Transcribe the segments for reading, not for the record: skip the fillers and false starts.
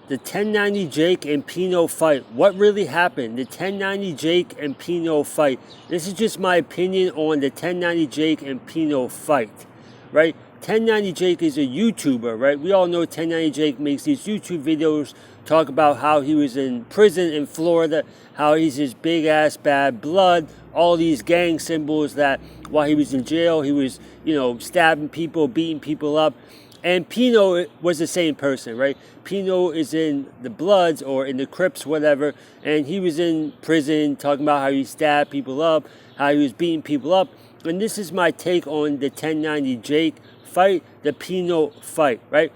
The 1090 Jake and PNO fight. What really happened? The 1090 Jake and PNO fight. This is just my opinion on the 1090 Jake and PNO fight, right? 1090 Jake is a YouTuber, right? We all know 1090 Jake makes these YouTube videos, talk about how he was in prison in Florida, how he's this big ass bad blood, all these gang symbols that while he was in jail, he was, stabbing people, beating people up. And PNO was the same person, right? PNO is in the Bloods or in the Crips, whatever, and he was in prison talking about how he stabbed people up, how he was beating people up. And this is my take on the 1090 Jake fight, the PNO fight, right?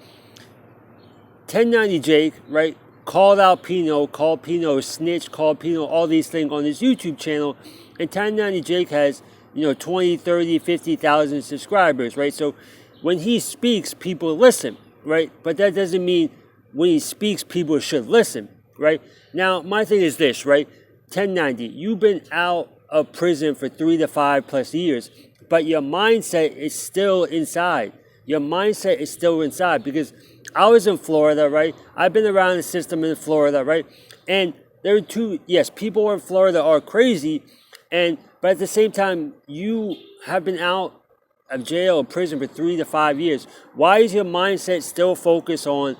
1090 Jake, right, called out PNO, called PNO a snitch, called PNO all these things on his YouTube channel. And 1090 Jake has, 20, 30, 50,000 subscribers, right? So when he speaks, people listen, right? But that doesn't mean when he speaks, people should listen, right? Now, my thing is this, right? 1090, you've been out of prison for 3 to 5 plus years, but your mindset is still inside. Your mindset is still inside because I was in Florida, right? I've been around the system in Florida, right? And there are people in Florida are crazy, but at the same time, you have been out of jail or prison for 3 to 5 years. Why is your mindset still focused on,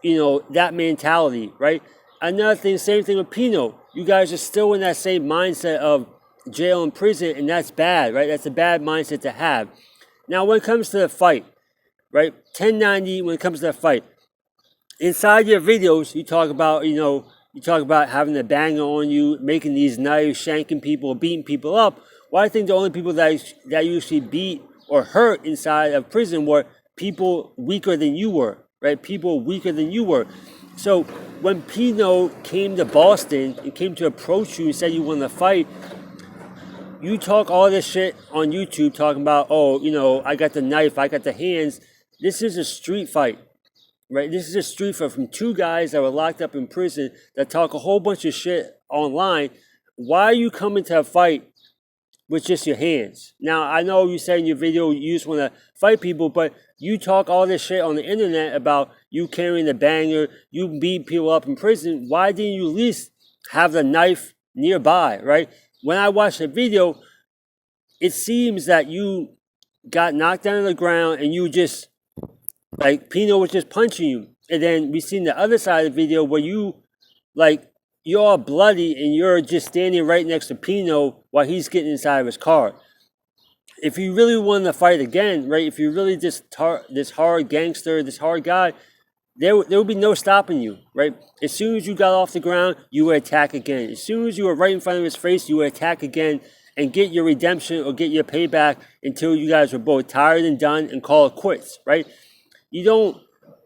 that mentality, right? Another thing, same thing with PNO. You guys are still in that same mindset of jail and prison, and that's bad, right? That's a bad mindset to have. Now, when it comes to the fight, right? 1090, when it comes to the fight, inside your videos, you talk about having a banger on you, making these knives, shanking people, beating people up. Well, I think the only people that usually beat or hurt inside of prison were people weaker than you were, right? People weaker than you were. So when PNO came to Boston and came to approach you and said you want to fight, you talk all this shit on YouTube talking about, I got the knife, I got the hands. This is a street fight, right? This is a street fight from 2 guys that were locked up in prison that talk a whole bunch of shit online. Why are you coming to a fight with just your hands? Now, I know you said in your video you just want to fight people, but you talk all this shit on the internet about you carrying the banger, you beat people up in prison. Why didn't you at least have the knife nearby, right? When I watched the video, it seems that you got knocked down on the ground and you just, like, PNO was just punching you. And then we seen the other side of the video where you're all bloody and you're just standing right next to PNO while he's getting inside of his car. If you really want to fight again, right, if you're really this hard gangster, this hard guy, there would be no stopping you, right? As soon as you got off the ground, you would attack again. As soon as you were right in front of his face, you would attack again and get your redemption or get your payback until you guys were both tired and done and call it quits, right? You don't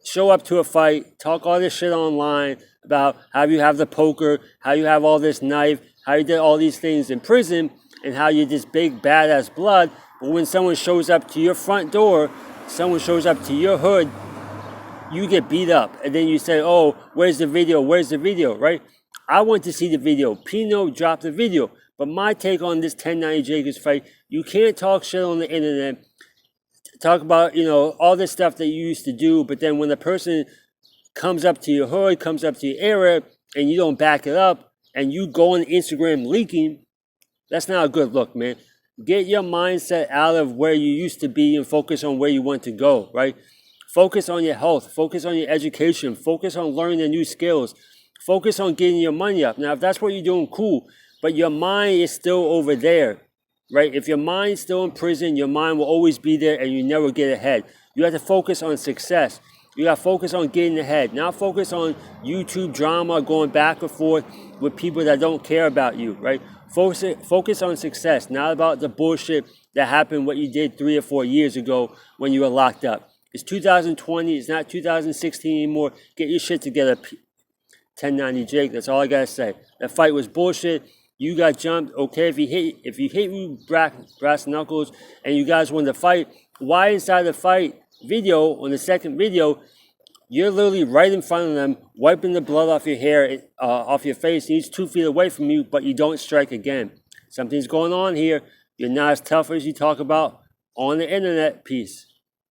show up to a fight, talk all this shit online about how you have the poker, how you have all this knife, how you did all these things in prison, and how you're this big badass blood. But when someone shows up to your front door, someone shows up to your hood, you get beat up. And then you say, oh, where's the video? Where's the video, right? I want to see the video. PNO dropped the video. But my take on this 1090 Jake fight, you can't talk shit on the internet, talk about, all this stuff that you used to do, but then when the person comes up to your hood, comes up to your area, and you don't back it up, and you go on Instagram leaking, that's not a good look, man. Get your mindset out of where you used to be and focus on where you want to go, right? Focus on your health, focus on your education, focus on learning the new skills, focus on getting your money up. Now, if that's what you're doing, cool, but your mind is still over there, right? If your mind's still in prison, your mind will always be there and you never get ahead. You have to focus on success. You got to focus on getting ahead, not focus on YouTube drama, going back and forth with people that don't care about you, right? Focus on success, not about the bullshit that happened, what you did 3 or 4 years ago when you were locked up. It's 2020. It's not 2016 anymore. Get your shit together, 1090 Jake. That's all I got to say. That fight was bullshit. You got jumped. Okay, if you hate me brass knuckles and you guys want to fight, why inside the fight video, on the second video, you're literally right in front of them, wiping the blood off your hair, off your face. He's 2 feet away from you, but you don't strike again. Something's going on here. You're not as tough as you talk about on the internet. Peace.